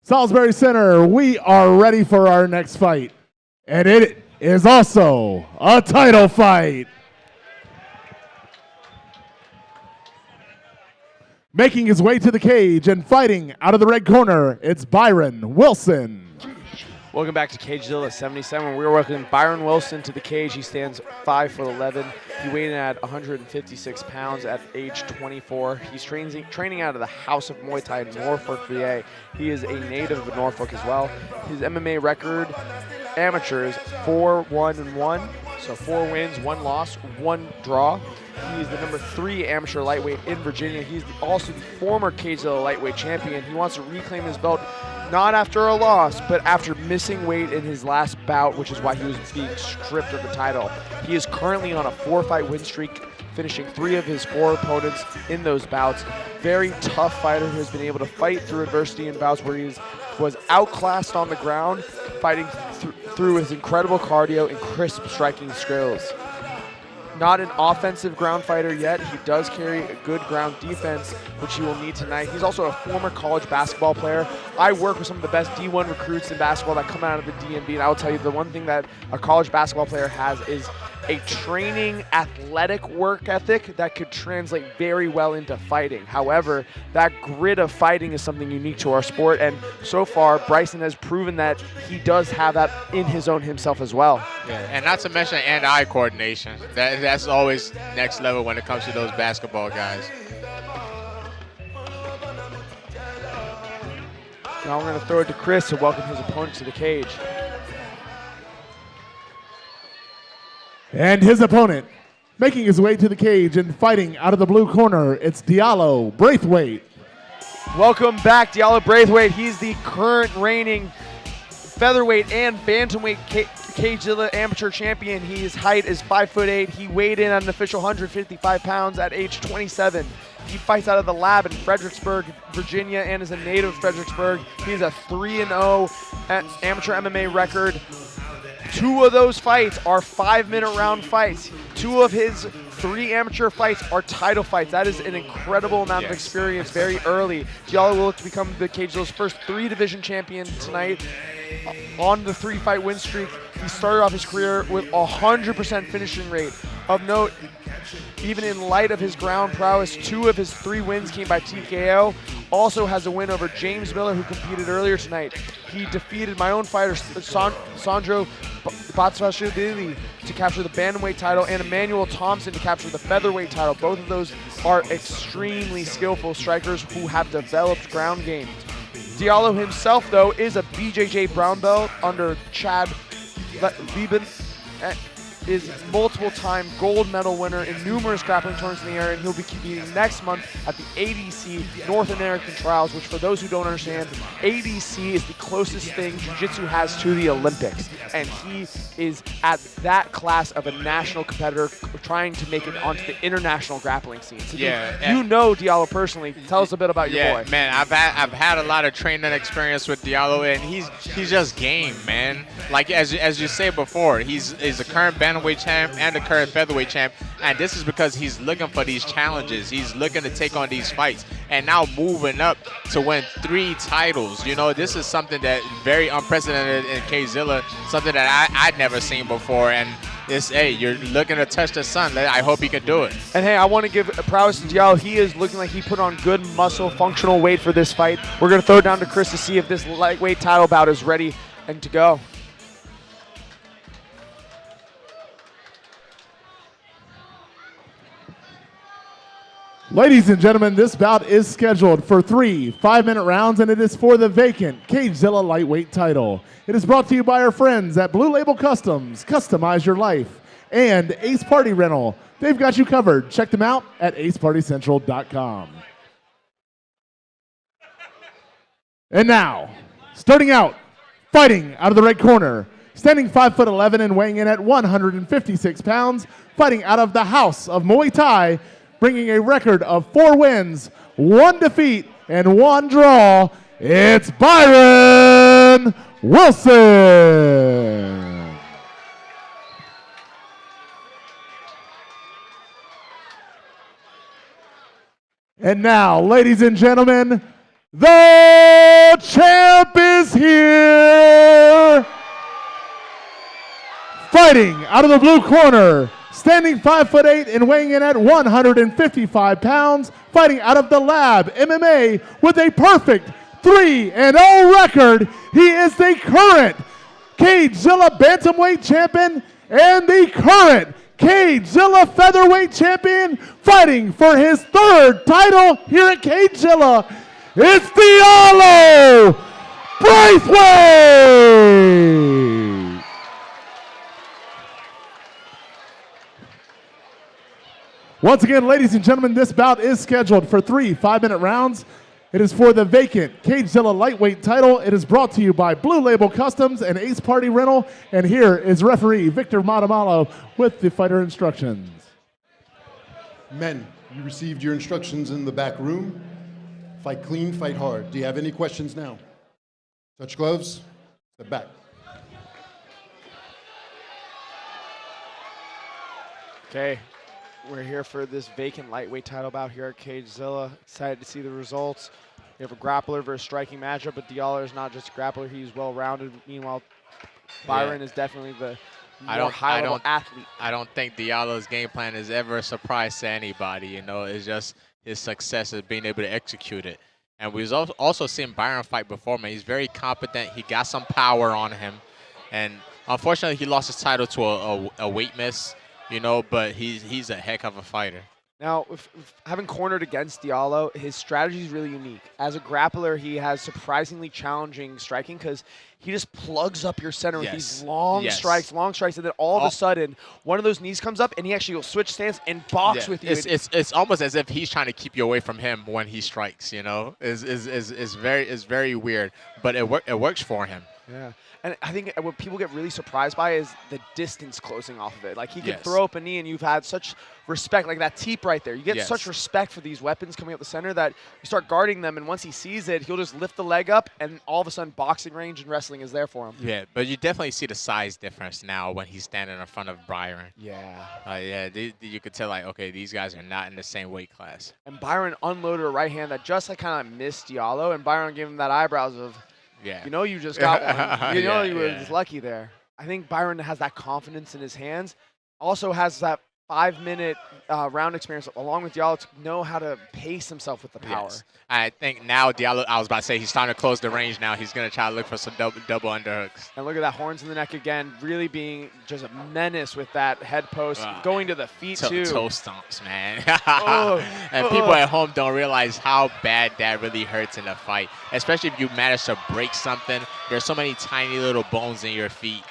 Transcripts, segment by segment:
Salisbury Center, we are ready for our next fight. And it is also a title fight. Making his way to the cage and fighting out of the red corner, it's Byron Wilson. Welcome back to CageZilla 77. We're welcoming Byron Wilson to the cage. He stands 5'11". He weighed in at 156 pounds at age 24. He's training out of the House of Muay Thai in Norfolk, VA. He is a native of Norfolk as well. His MMA record, amateur, is 4-1-1. So 4 wins, 1 loss, 1 draw. He is the number 3 amateur lightweight in Virginia. He's also the former CageZilla lightweight champion. He wants to reclaim his belt not after a loss, but after missing weight in his last bout, which is why he was being stripped of the title. He is currently on a 4-fight win streak, finishing 3 of his 4 opponents in those bouts. Very tough fighter who has been able to fight through adversity in bouts where he was outclassed on the ground, fighting through his incredible cardio and crisp striking skills. Not an offensive ground fighter yet. He does carry a good ground defense, which he will need tonight. He's also a former college basketball player. I work with some of the best D1 recruits in basketball that come out of the DMV, and I will tell you the one thing that a college basketball player has is a training athletic work ethic that could translate very well into fighting. However, that grit of fighting is something unique to our sport, and so far Bryson has proven that he does have that in his own himself as well. Yeah, and not to mention hand-eye coordination. That's always next level when it comes to those basketball guys. Now we're going to throw it to Chris to welcome his opponent to the cage. And his opponent, making his way to the cage and fighting out of the blue corner, it's Diallo Braithwaite. Welcome back, Diallo Braithwaite. He's the current reigning featherweight and bantamweight CageZilla amateur champion. His height is 5'8". He weighed in at an official 155 pounds at age 27. He fights out of the lab in Fredericksburg, Virginia, and is a native of Fredericksburg. He has a 3-0 amateur MMA record. 2 of those fights are 5-minute round fights. 2 of his 3 amateur fights are title fights. That is an incredible amount of experience very early. Diallo will look to become the CageZilla's first 3-division champion tonight on the 3-fight win streak. He started off his career with 100% finishing rate. Of note, even in light of his ground prowess, 2 of his 3 wins came by TKO. Also has a win over James Miller, who competed earlier tonight. He defeated my own fighter, Sandro Spotsylvania, to capture the bantamweight title, and Emmanuel Thompson to capture the featherweight title. Both of those are extremely skillful strikers who have developed ground game. Diallo himself, though, is a BJJ brown belt under Chad Lieben, is multiple-time gold medal winner in numerous grappling tournaments in the area, and he'll be competing next month at the ADC North American Trials, which, for those who don't understand, ADC is the closest thing Jiu-Jitsu has to the Olympics, and he is at that class of a national competitor trying to make it onto the international grappling scene. So you know Diallo personally. Tell us a bit about your boy. Yeah, man, I've had a lot of training experience with Diallo, and he's just game, man. Like as you said before, he's a current bantamweight champ and the current featherweight champ, and this is because he's looking for these challenges. He's looking to take on these fights, and now moving up to win 3 titles. You know, this is something that very unprecedented in CageZilla, something that I'd never seen before, and it's, hey, you're looking to touch the sun. I hope he can do it. And hey, I want to give prowess to Diallo. He is looking like he put on good muscle, functional weight for this fight. We're going to throw it down to Chris to see if this lightweight title bout is ready and to go. Ladies and gentlemen, this bout is scheduled for 3 5-minute rounds, and it is for the vacant CageZilla lightweight title. It is brought to you by our friends at Blue Label Customs, Customize Your Life, and Ace Party Rental. They've got you covered. Check them out at acepartycentral.com. And now, starting out, fighting out of the red corner, standing 5'11" and weighing in at 156 pounds, fighting out of the House of Muay Thai, bringing a record of 4 wins, 1 defeat, and 1 draw, it's Byron Wilson. And now, ladies and gentlemen, The champ is here! Fighting out of the blue corner, standing 5'8" and weighing in at 155 pounds, fighting out of the Lab MMA with a perfect 3-0 record. He is the current CageZilla Bantamweight champion and the current CageZilla Featherweight champion, fighting for his 3rd title here at CageZilla. It's Diallo Braithwaite! Once again, ladies and gentlemen, this bout is scheduled for 3 5-minute rounds. It is for the vacant CageZilla lightweight title. It is brought to you by Blue Label Customs and Ace Party Rental. And here is referee Victor Matamalo with the fighter instructions. Men, you received your instructions in the back room. Fight clean, fight hard. Do you have any questions now? Touch gloves, step back. Okay, we're here for this vacant lightweight title bout here at CageZilla. Excited to see the results. We have a grappler versus striking matchup, but Diallo is not just a grappler, he's well-rounded. Meanwhile, Byron is definitely the more high-level athlete. I don't think Diallo's game plan is ever a surprise to anybody, you know. It's just his success is being able to execute it. And we've also seen Byron fight before, man. He's very competent. He got some power on him. And unfortunately, he lost his title to a weight miss, you know, but he's a heck of a fighter. Now, having cornered against Diallo, his strategy is really unique. As a grappler, he has surprisingly challenging striking because he just plugs up your center with these long strikes, and then all of a sudden, one of those knees comes up, and he actually will switch stance and box with you. It's almost as if he's trying to keep you away from him when he strikes, you know? It's very weird, but it works for him. Yeah. And I think what people get really surprised by is the distance closing off of it. Like, he could throw up a knee, and you've had such respect, like that teep right there. You get such respect for these weapons coming up the center that you start guarding them, and once he sees it, he'll just lift the leg up, and all of a sudden, boxing range and wrestling is there for him. Yeah, but you definitely see the size difference now when he's standing in front of Byron. Yeah. You could tell, like, okay, these guys are not in the same weight class. And Byron unloaded a right hand that just like kind of missed Diallo, and Byron gave him that eyebrows of, you know, you just got one. You know, you were just lucky there. I think Byron has that confidence in his hands. Also has that 5-minute round experience along with Diallo to know how to pace himself with the power. I think now Diallo, I was about to say, he's starting to close the range now. He's going to try to look for some double underhooks. And look at that, horns in the neck again, really being just a menace with that head post, going to the feet too. Toe stomps, man. And people at home don't realize how bad that really hurts in a fight, especially if you manage to break something. There's so many tiny little bones in your feet.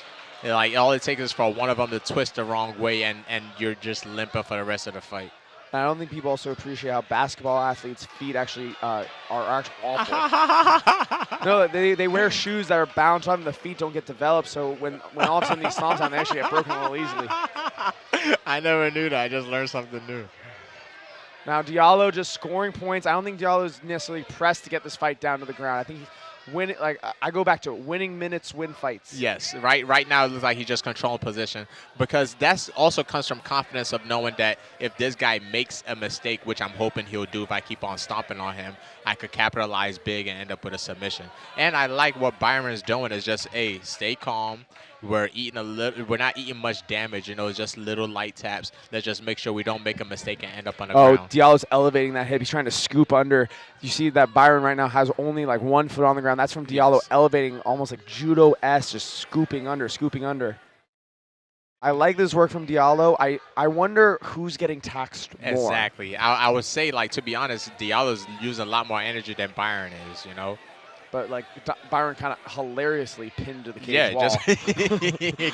Like, all it takes is for one of them to twist the wrong way, and you're just limping for the rest of the fight. I don't think people also appreciate how basketball athletes' feet actually are actually awful. No, they wear shoes that are bound on them. The feet don't get developed, so when all of a sudden these stomps on, they actually get broken a little easily. I never knew that. I just learned something new. Now, Diallo just scoring points. I don't think Diallo is necessarily pressed to get this fight down to the ground. I think winning, like I go back to it, winning minutes win fights. Yes, right now it looks like he's just controlling position, because that's also comes from confidence of knowing that if this guy makes a mistake, which I'm hoping he'll do if I keep on stomping on him, I could capitalize big and end up with a submission. And I like what Byron's doing is just, hey, stay calm. We're not eating much damage, you know, it's just little light taps. Let's just make sure we don't make a mistake and end up on the ground. Diallo's elevating that hip. He's trying to scoop under. You see that Byron right now has only like 1 foot on the ground. That's from Diallo elevating almost like judo-esque, just scooping under. I like this work from Diallo. I wonder who's getting taxed more. Exactly. I would say, like, to be honest, Diallo's using a lot more energy than Byron is, you know. But, like, Byron kind of hilariously pinned to the cage wall. Just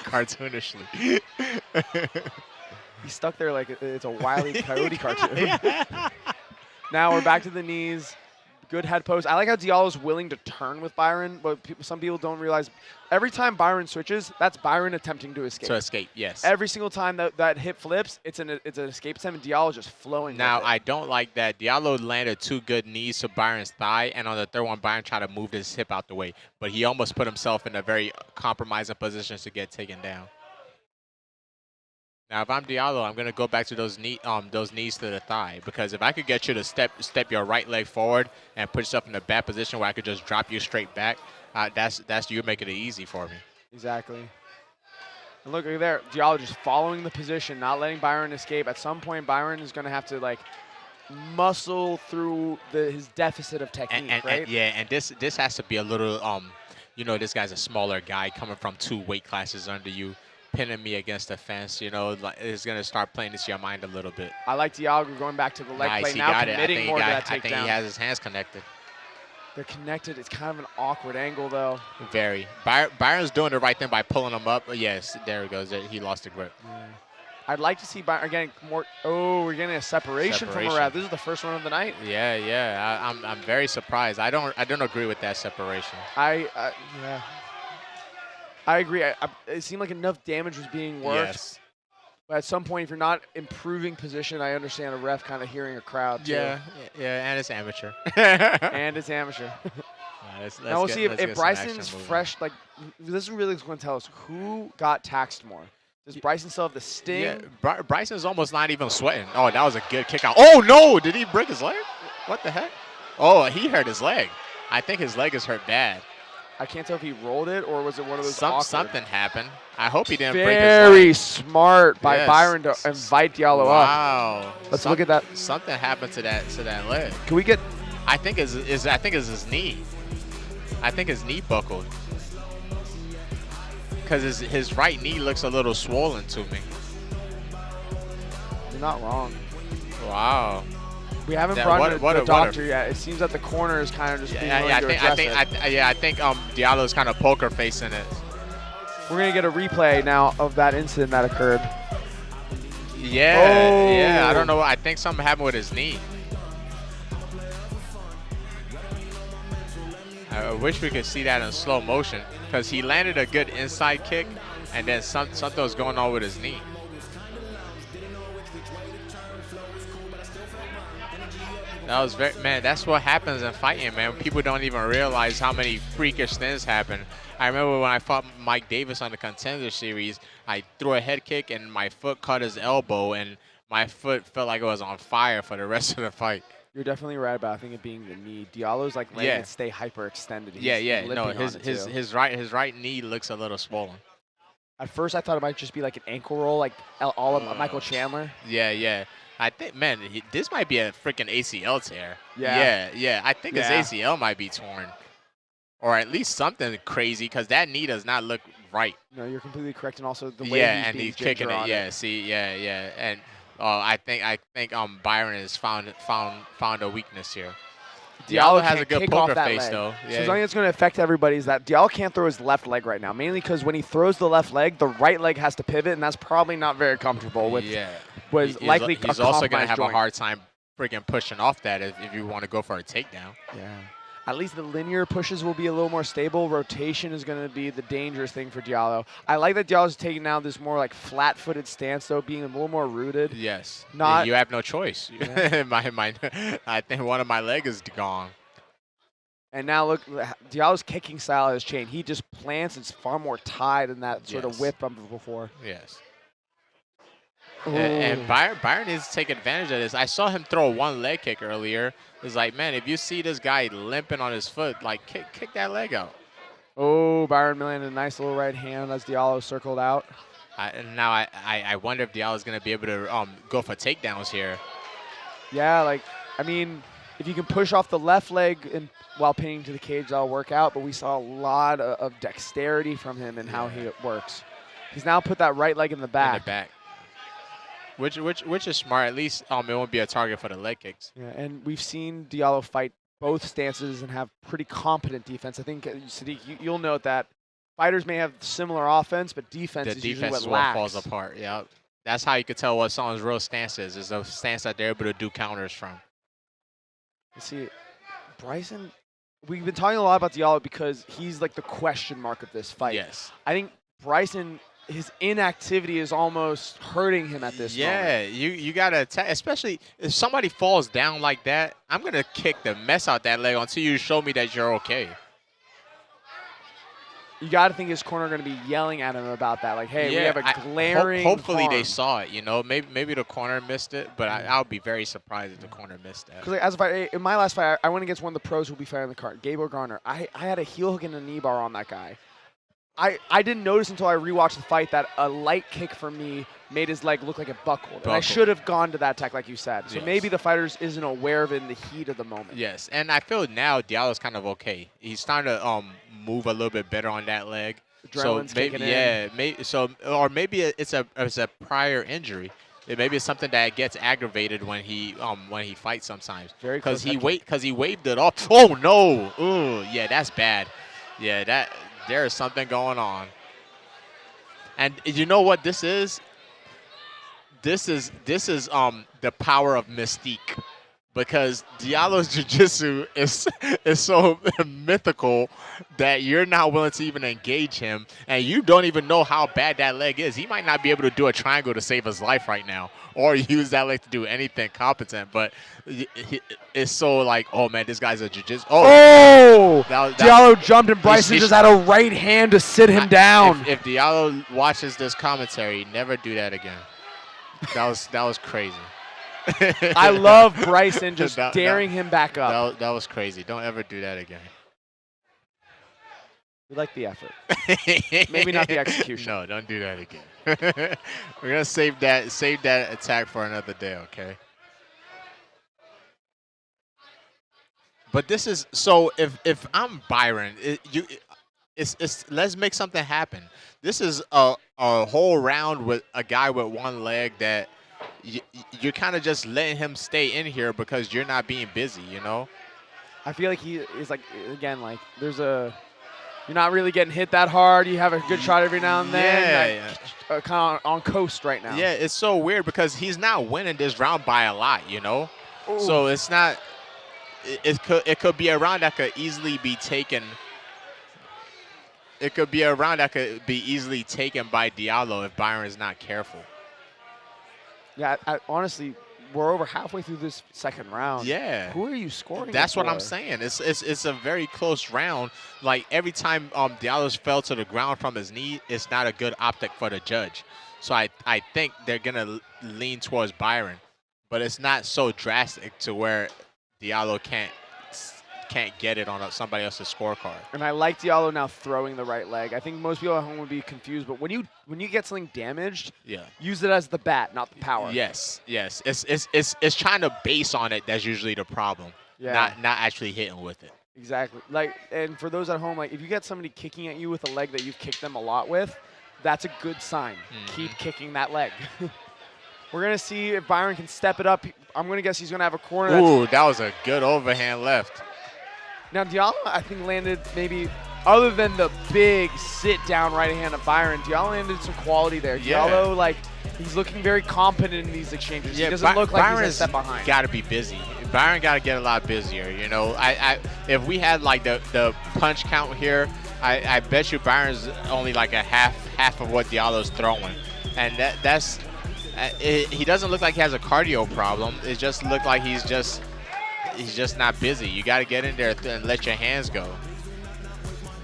cartoonishly. He's stuck there like it's a Wile E. Coyote cartoon. Now we're back to the knees. Good head post. I like how Diallo's willing to turn with Byron, but some people don't realize every time Byron switches, that's Byron attempting to escape. To escape, yes. Every single time that hip flips, it's an escape attempt, and Diallo's just flowing. Now, I don't like that. Diallo landed 2 good knees to Byron's thigh, and on the third one, Byron tried to move his hip out the way, but he almost put himself in a very compromising position to get taken down. Now, if I'm Diallo, I'm gonna go back to those knees to the thigh, because if I could get you to step your right leg forward and put yourself in a bad position where I could just drop you straight back, that's you making it easy for me. Exactly. And look there, Diallo just following the position, not letting Byron escape. At some point, Byron is gonna have to like muscle through his deficit of technique, right? And this has to be a little you know, this guy's a smaller guy coming from 2 weight classes under you. Pinning me against the fence, you know, like, it's going to start playing into your mind a little bit. I like Diallo going back to the leg play now, committing more to that takedown. I think he has his hands connected. They're connected. It's kind of an awkward angle, though. Very. Byron's doing the right thing by pulling him up. Yes, there he goes. He lost the grip. Yeah. I'd like to see Byron getting more. Oh, we're getting a separation from a ref. This is the first one of the night. Yeah. I'm very surprised. I don't agree with that separation. Yeah. I agree. It seemed like enough damage was being worked. Yes. But at some point, if you're not improving position, I understand a ref kind of hearing a crowd, too. Yeah, and it's amateur. And it's amateur. Now we'll see if Bryson's fresh. Like, this is really going to tell us who got taxed more. Does Bryson still have the sting? Yeah, Bryson's almost not even sweating. Oh, that was a good kick out. Oh, no! Did he break his leg? What the heck? Oh, he hurt his leg. I think his leg is hurt bad. I can't tell if he rolled it or was it one of those Something happened. I hope he didn't break his leg. Very smart by Byron to invite Diallo up. Wow. Let's look at that. Something happened to that leg. Can we get? I think it's his knee. I think his knee buckled. Because his right knee looks a little swollen to me. You're not wrong. Wow. We haven't brought in the doctor yet. It seems that the corner is kind of just being willing to address it. I think Diallo's kind of poker facing it. We're gonna get a replay now of that incident that occurred. Yeah, I don't know. I think something happened with his knee. I wish we could see that in slow motion, because he landed a good inside kick, and then something was going on with his knee. That was that's what happens in fighting, man. People don't even realize how many freakish things happen. I remember when I fought Mike Davis on the Contender Series, I threw a head kick and my foot caught his elbow, and my foot felt like it was on fire for the rest of the fight. You're definitely right about, I think, it being the knee. Diallo's like letting it stay hyperextended. He's No, his right knee looks a little swollen. At first, I thought it might just be like an ankle roll, like all of Michael Chandler. Yeah. I think, man, this might be a freaking ACL tear. Yeah. I think his ACL might be torn, or at least something crazy, because that knee does not look right. No, you're completely correct, and also the way he's kicking it. Yeah. And I think Byron has found a weakness here. Diallo has a good poker face, though. So something that's going to affect everybody is that Diallo can't throw his left leg right now, mainly because when he throws the left leg, the right leg has to pivot, and that's probably not very comfortable with. He's also going to have a hard time freaking pushing off that if you want to go for a takedown. Yeah. At least the linear pushes will be a little more stable. Rotation is going to be the dangerous thing for Diallo. I like that Diallo's taking now this more like flat-footed stance, though, being a little more rooted. Yes. You have no choice. Yeah. I think one of my legs is gone. And now look, Diallo's kicking style has changed. He just plants. It's far more tied than that sort of whip before. Yes. And Byron needs to take advantage of this. I saw him throw one leg kick earlier. It's like, man, if you see this guy limping on his foot, like, kick that leg out. Oh, Byron landed a nice little right hand as Diallo circled out. I wonder if Diallo's going to be able to go for takedowns here. Yeah, I mean, if you can push off the left leg while pinning to the cage, that'll work out. But we saw a lot of dexterity from him and how he works. He's now put that right leg in the back. Which is smart. At least it won't be a target for the leg kicks. Yeah, and we've seen Diallo fight both stances and have pretty competent defense. I think, Sadiq, you'll note that fighters may have similar offense, but defense is usually what lacks. Falls apart. Yeah, that's how you can tell what someone's real stance is a stance that they're able to do counters from. You see, Bryson, we've been talking a lot about Diallo because he's like the question mark of this fight. Yes. I think Bryson, his inactivity is almost hurting him at this moment. Yeah, you got to attack, especially if somebody falls down like that. I'm going to kick the mess out that leg until you show me that you're okay. You got to think his corner going to be yelling at him about that. Like, hey, we Yeah, have a glaring hopefully they harm. saw it. You know, maybe the corner missed it, but I would be very surprised if the corner missed that. Because like, as a fighter, in my last fight, I went against one of the pros who'll be fighting the card, Gabriel Garner. I had a heel hook and a knee bar on that guy. I didn't notice until I rewatched the fight that a light kick from me made his leg look like it buckled. And I should have gone to that tech like you said. So maybe the fighter isn't aware of it in the heat of the moment. Yes, and I feel now Diallo's kind of okay. He's starting to move a little bit better on that leg. Adrenaline's kicking in. Maybe it's a prior injury. Maybe it's something that gets aggravated when he fights sometimes. Because he waved it off. Oh no! Ooh, yeah, that's bad. Yeah, there is something going on. And you know what this is? This is the power of mystique. Because Diallo's jiu-jitsu is so mythical that you're not willing to even engage him, and you don't even know how bad that leg is. He might not be able to do a triangle to save his life right now, or use that leg to do anything competent. But it's so like, oh man, this guy's a jiu-jitsu. Diallo jumped, and Bryson just had a right hand to sit him down. If Diallo watches this commentary, never do that again. That was crazy. I love Bryson just daring him back up. That was crazy. Don't ever do that again. We like the effort. Maybe not the execution. No, don't do that again. We're gonna save that attack for another day, okay? But this is so. If I'm Byron, let's make something happen. This is a whole round with a guy with one leg that. You're kind of just letting him stay in here because you're not being busy, you know? I feel like he is like, again, like you're not really getting hit that hard. You have a good shot every now and then. Yeah. Kind of on coast right now. Yeah, it's so weird because he's not winning this round by a lot, you know? Ooh. So it's not, it could be a round that could easily be taken. It could be a round that could be easily taken by Diallo if Byron's not careful. Yeah, honestly, we're over halfway through this second round. Yeah. Who are you scoring? That's what I'm saying. It's a very close round. Like every time Diallo's fell to the ground from his knee, it's not a good optic for the judge. So I think they're gonna lean towards Byron, but it's not so drastic to where Diallo can't get it on somebody else's scorecard. And I like Diallo now throwing the right leg. I think most people at home would be confused, but when you get something damaged, use it as the bat, not the power. Yes. It's trying to base on it. That's usually the problem. Yeah. Not actually hitting with it. Exactly. And for those at home, if you get somebody kicking at you with a leg that you've kicked them a lot with, that's a good sign. Keep kicking that leg. We're gonna see if Byron can step it up. I'm gonna guess he's gonna have a corner. Ooh, that was a good overhand left. Now, Diallo, I think, landed maybe, other than the big sit-down right hand of Byron, Diallo landed some quality there. Yeah. Diallo, he's looking very competent in these exchanges. Yeah, he doesn't look like Byron's he's a step behind. Got to be busy. Byron got to get a lot busier, you know. If we had, the punch count here, I bet you Byron's only, a half of what Diallo's throwing. And that's he doesn't look like he has a cardio problem. It just looked like he's just not busy. You got to get in there and let your hands go.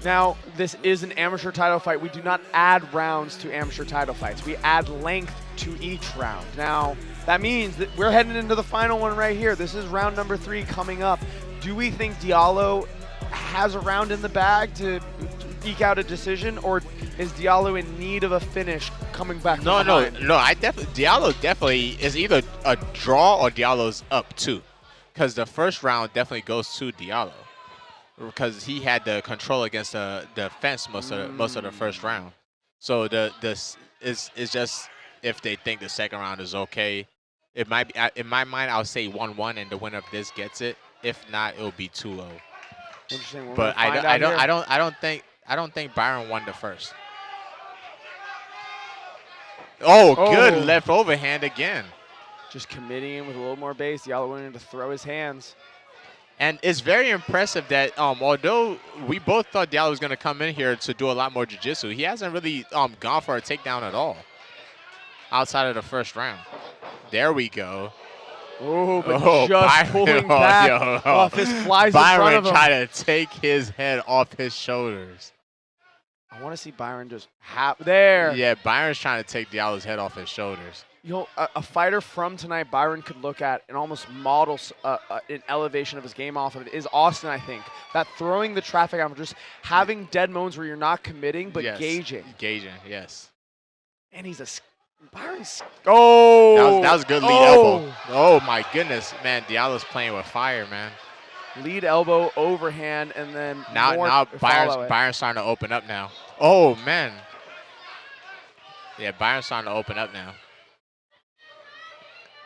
Now, this is an amateur title fight. We do not add rounds to amateur title fights. We add length to each round. Now, that means that we're heading into the final one right here. This is round number 3 coming up. Do we think Diallo has a round in the bag to eke out a decision, or is Diallo in need of a finish coming back? No. Diallo definitely is either a draw or Diallo's up too. Because the first round definitely goes to Diallo, because he had the control against the fence most of the first round. So this is just if they think the second round is okay. It might be in my mind. I'll say 1-1, and the winner of this gets it. If not, it'll be 2-0. Interesting. But I don't think Byron won the first. Oh, good left overhand again. Just committing him with a little more base. Diallo wanted to throw his hands. And it's very impressive that although we both thought Diallo was going to come in here to do a lot more jiu-jitsu, he hasn't really gone for a takedown at all outside of the first round. There we go. Oh, but just pulling back off his flies in front of him. Byron trying to take his head off his shoulders. I want to see Byron just there. Yeah, Byron's trying to take Diallo's head off his shoulders. You know, a fighter from tonight Byron could look at and almost model an elevation of his game off of it is Austin, I think. That throwing the traffic out, just having dead moments where you're not committing, but gauging. Gauging, yes. And Byron's, oh! That was a good lead elbow. Oh, my goodness. Man, Diallo's playing with fire, man. Lead elbow, overhand, and then now Byron's starting to open up now. Oh, man. Yeah, Byron's starting to open up now.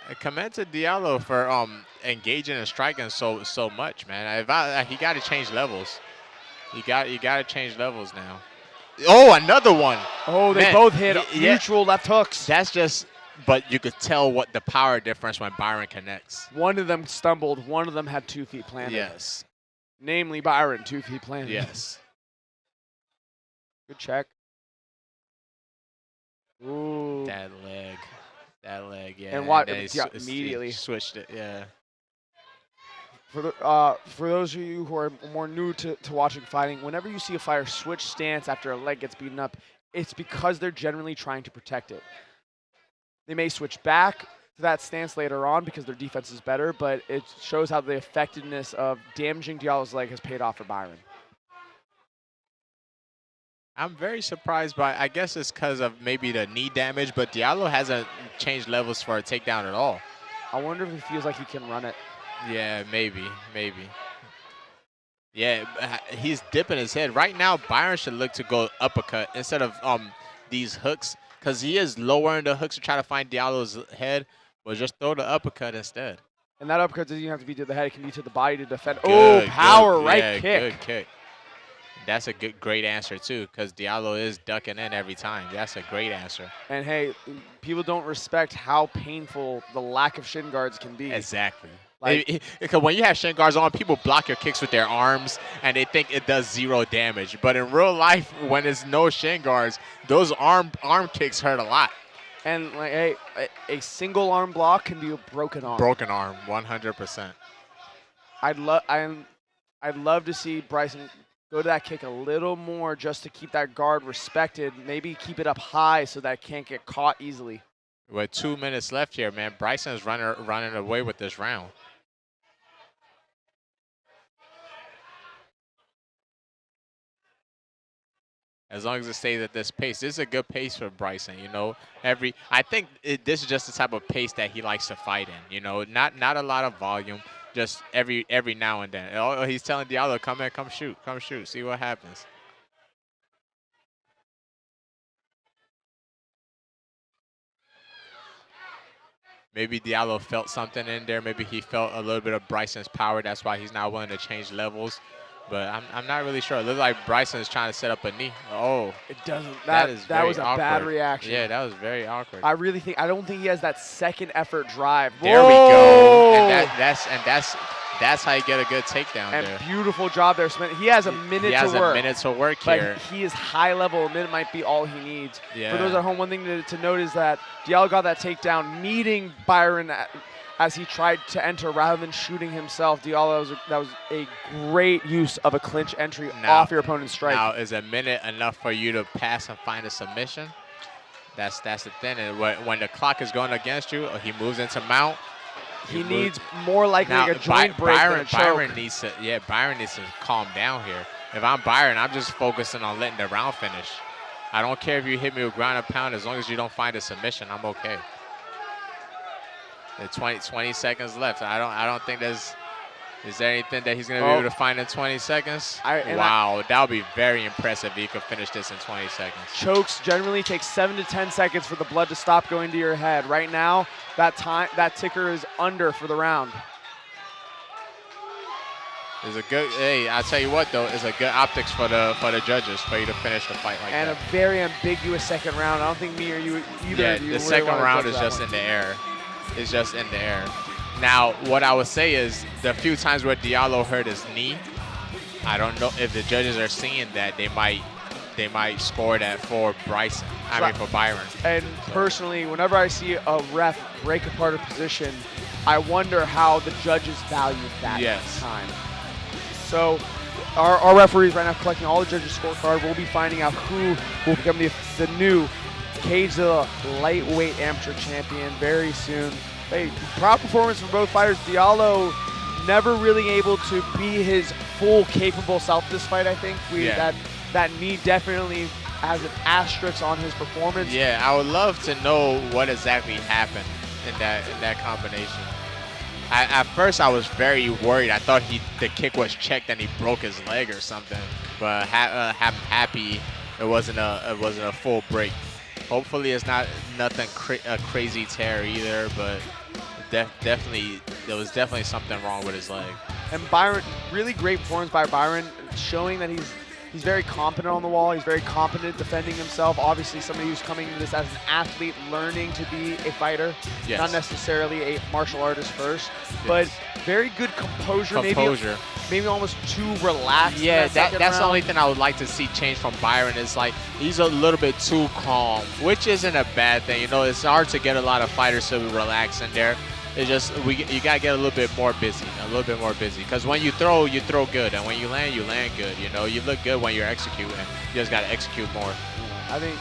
I commend to Diallo for engaging and striking so much, man. He got to change levels. You got to change levels now. Oh, another one. Oh, they both hit neutral left hooks. That's just, but you could tell what the power difference when Byron connects. One of them stumbled. One of them had 2 feet planted. Yes. Namely Byron, 2 feet planted. Yes. Good check. Ooh. That leg, yeah. And what? Immediately He switched it, yeah. For those of you who are more new to watching fighting, whenever you see a fighter switch stance after a leg gets beaten up, it's because they're generally trying to protect it. They may switch back to that stance later on because their defense is better, but it shows how the effectiveness of damaging Diallo's leg has paid off for Byron. I'm very surprised by, I guess it's because of maybe the knee damage, but Diallo hasn't changed levels for a takedown at all. I wonder if he feels like he can run it. Yeah, maybe. Yeah, he's dipping his head. Right now, Byron should look to go uppercut instead of these hooks, because he is lowering the hooks to try to find Diallo's head, but just throw the uppercut instead. And that uppercut doesn't even have to be to the head. It can be to the body to defend. Oh, power right kick. Good kick. That's a great answer, too, because Diallo is ducking in every time. That's a great answer. And, hey, people don't respect how painful the lack of shin guards can be. Exactly. Because when you have shin guards on, people block your kicks with their arms, and they think it does 0 damage. But in real life, when there's no shin guards, those arm kicks hurt a lot. And, like, hey, a single arm block can be a broken arm. Broken arm, 100%. I'd love to see Bryson go to that kick a little more just to keep that guard respected. Maybe keep it up high so that it can't get caught easily. With 2 minutes left here, man, Bryson's running away with this round. As long as it stays at this pace. This is a good pace for Bryson, you know. I think this is just the type of pace that he likes to fight in, you know. Not a lot of volume, just every now and then. Oh, he's telling Diallo, come in, come shoot, see what happens. Maybe Diallo felt something in there. Maybe he felt a little bit of Bryson's power. That's why he's not willing to change levels. But I'm not really sure. It looks like Bryson is trying to set up a knee. Oh. It doesn't. That was a bad reaction. Yeah, that was very awkward. I don't think he has that second effort drive. There we go. And that's how you get a good takedown and there. Beautiful job there, Smith. He has a minute to work. He has a minute to work here. But he is high level. A minute might be all he needs. Yeah. For those at home, one thing to note is that Diallo got that takedown, meeting Byron as he tried to enter rather than shooting himself. Diallo, that was a great use of a clinch entry off your opponent's strike. Now, is a minute enough for you to pass and find a submission? That's the thing. And when the clock is going against you, he moves into mount. He needs more likely a joint break than a choke. Byron needs to calm down here. If I'm Byron, I'm just focusing on letting the round finish. I don't care if you hit me with ground and pound. As long as you don't find a submission, I'm okay. The 20 seconds left. I don't think is there anything that he's going to be able to find in 20 seconds? Wow, that would be very impressive if he could finish this in 20 seconds. Chokes generally take 7 to 10 seconds for the blood to stop going to your head. Right now, that ticker is under for the round. It's a good. Hey, I tell you what though, it's a good optics for the judges for you to finish the fight like that. And a very ambiguous second round. I don't think me or you either of you. The second round is just in the air. It's just in the air. Now, what I would say is the few times where Diallo hurt his knee, I don't know if the judges are seeing that they might score that for Bryson. For Byron. And personally, whenever I see a ref break apart a position, I wonder how the judges valued that time. So our referees right now collecting all the judges' scorecard. We'll be finding out who will become the new CageZilla lightweight amateur champion very soon. Hey, proud performance from both fighters. Diallo never really able to be his full capable self this fight, I think. That knee definitely has an asterisk on his performance. Yeah, I would love to know what exactly happened in that combination. At first, I was very worried. I thought the kick was checked and he broke his leg or something. But I'm happy it wasn't a full break. Hopefully, it's not nothing a crazy tear either. But definitely, there was definitely something wrong with his leg. And Byron, really great performance by Byron, showing that he's very competent on the wall. He's very competent defending himself. Obviously, somebody who's coming into this as an athlete, learning to be a fighter, not necessarily a martial artist first, but very good composure. Maybe almost too relaxed. Yeah, that's the only thing I would like to see change from Byron is like he's a little bit too calm, which isn't a bad thing. You know, it's hard to get a lot of fighters to relax in there. It's just you gotta get a little bit more busy, because when you throw good, and when you land good. You know, you look good when you're executing. You just gotta execute more. I think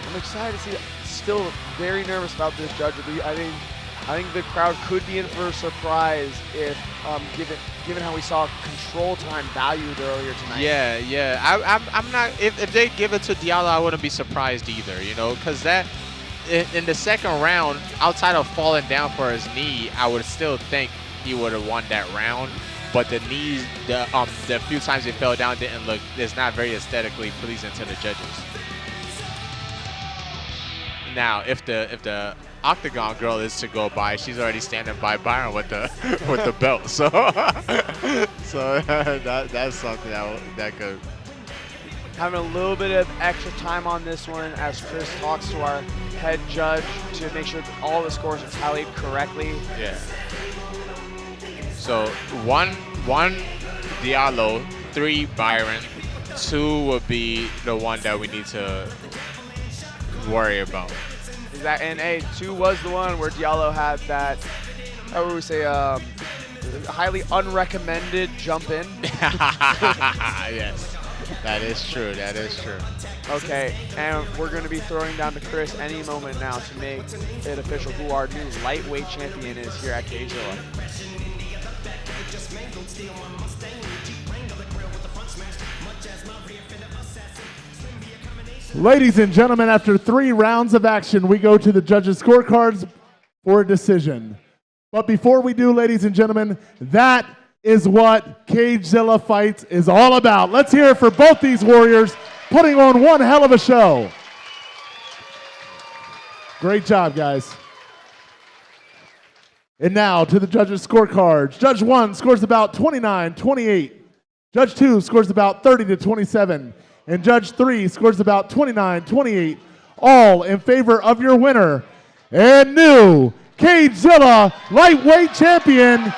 I'm excited to see. Still very nervous about this judge. I think the crowd could be in for a surprise if given how we saw control time valued earlier tonight. Yeah. I'm not. If they give it to Diallo, I wouldn't be surprised either. You know, because that. In the second round, outside of falling down for his knee, I would still think he would have won that round. But the knees, the few times he fell down didn't look. It's not very aesthetically pleasing to the judges. Now, if the Octagon girl is to go by, she's already standing by Byron with the belt. So that's something that could. Having a little bit of extra time on this one as Chris talks to our head judge to make sure that all the scores are tallied correctly. Yeah. So one Diallo, 3 Byron, 2 would be the one that we need to worry about. Exactly. And 2 was the one where Diallo had that, how would we say, highly unrecommended jump in. Yes. That is true. Okay, and we're going to be throwing down to Chris any moment now to make it official who our new lightweight champion is here at CageZilla. Ladies and gentlemen, after 3 rounds of action, we go to the judges' scorecards for a decision. But before we do, ladies and gentlemen, that is what CageZilla Fights is all about. Let's hear it for both these warriors putting on one hell of a show. Great job, guys. And now to the judges' scorecards. Judge 1 scores about 29-28. Judge 2 scores about 30-27. And Judge 3 scores about 29-28. All in favor of your winner and new CageZilla lightweight champion.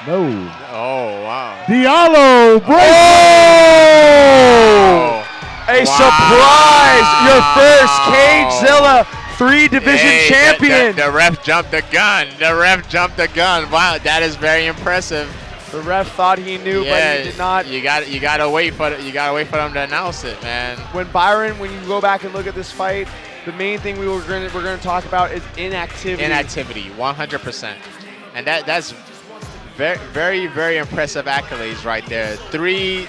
No. Oh, wow. Diallo Braithwaite. Oh! A surprise! Your first CageZilla 3-division champion. The ref jumped the gun. Wow, that is very impressive. The ref thought he knew, but he did not. You gotta wait for them to announce it, man. When you go back and look at this fight, the main thing we're going to talk about is inactivity. Inactivity, 100%, and that's very, very, very impressive accolades right there. 3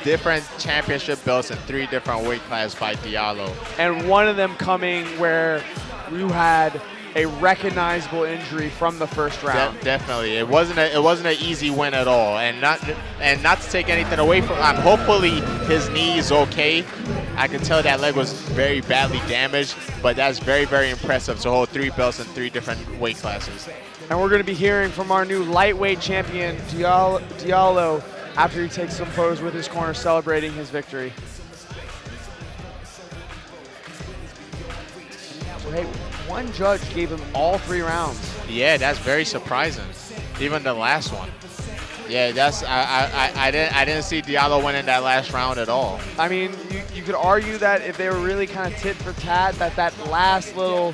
different championship belts in 3 different weight classes by Diallo. And one of them coming where you had a recognizable injury from the first round. Definitely, it wasn't an easy win at all, and not to take anything away from him. Hopefully his knee is okay. I can tell that leg was very badly damaged, but that's very, very impressive to hold 3 belts in 3 different weight classes. And we're going to be hearing from our new lightweight champion, Diallo, after he takes some photos with his corner celebrating his victory. So, hey, one judge gave him all 3 rounds. Yeah, that's very surprising. Even the last one. Yeah, that's I didn't see Diallo winning that last round at all. I mean, you could argue that if they were really kind of tit for tat, that last little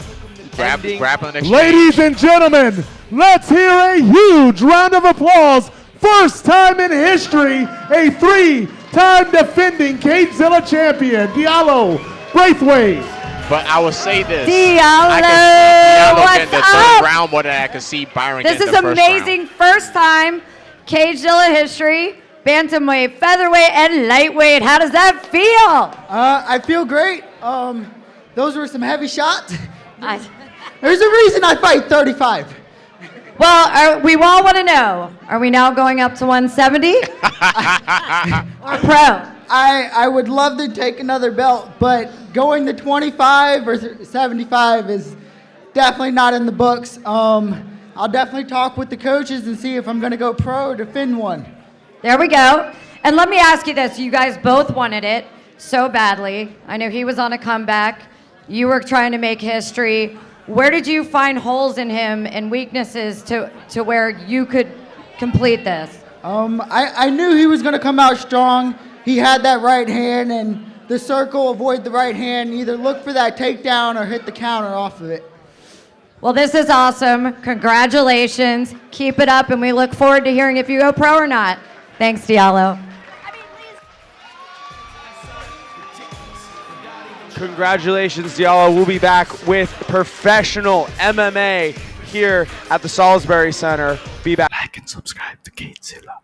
grappling exchange. Ladies and gentlemen, let's hear a huge round of applause first time in history, a 3-time defending CageZilla champion, Diallo Braithwaite. But I will say this. Diallo, I can see Diallo getting the what's third up? round more than I can see Byron This getting is the first round. amazing. First time CageZilla history, bantamweight, featherweight, and lightweight. How does that feel? I feel great. Those were some heavy shots. There's a reason I fight 35. Well, we all want to know, are we now going up to 170? Or pro? I would love to take another belt, but going to 25 or 75 is definitely not in the books. I'll definitely talk with the coaches and see if I'm going to go pro or defend one. There we go. And let me ask you this. You guys both wanted it so badly. I know he was on a comeback. You were trying to make history. Where did you find holes in him and weaknesses to where you could complete this? I knew he was going to come out strong. He had that right hand, and the circle, avoid the right hand, either look for that takedown or hit the counter off of it. Well, this is awesome. Congratulations. Keep it up, and we look forward to hearing if you go pro or not. Thanks, Diallo. Congratulations, Diallo. We'll be back with professional MMA here at the Salisbury Center. Be back. Like and subscribe to CageZilla.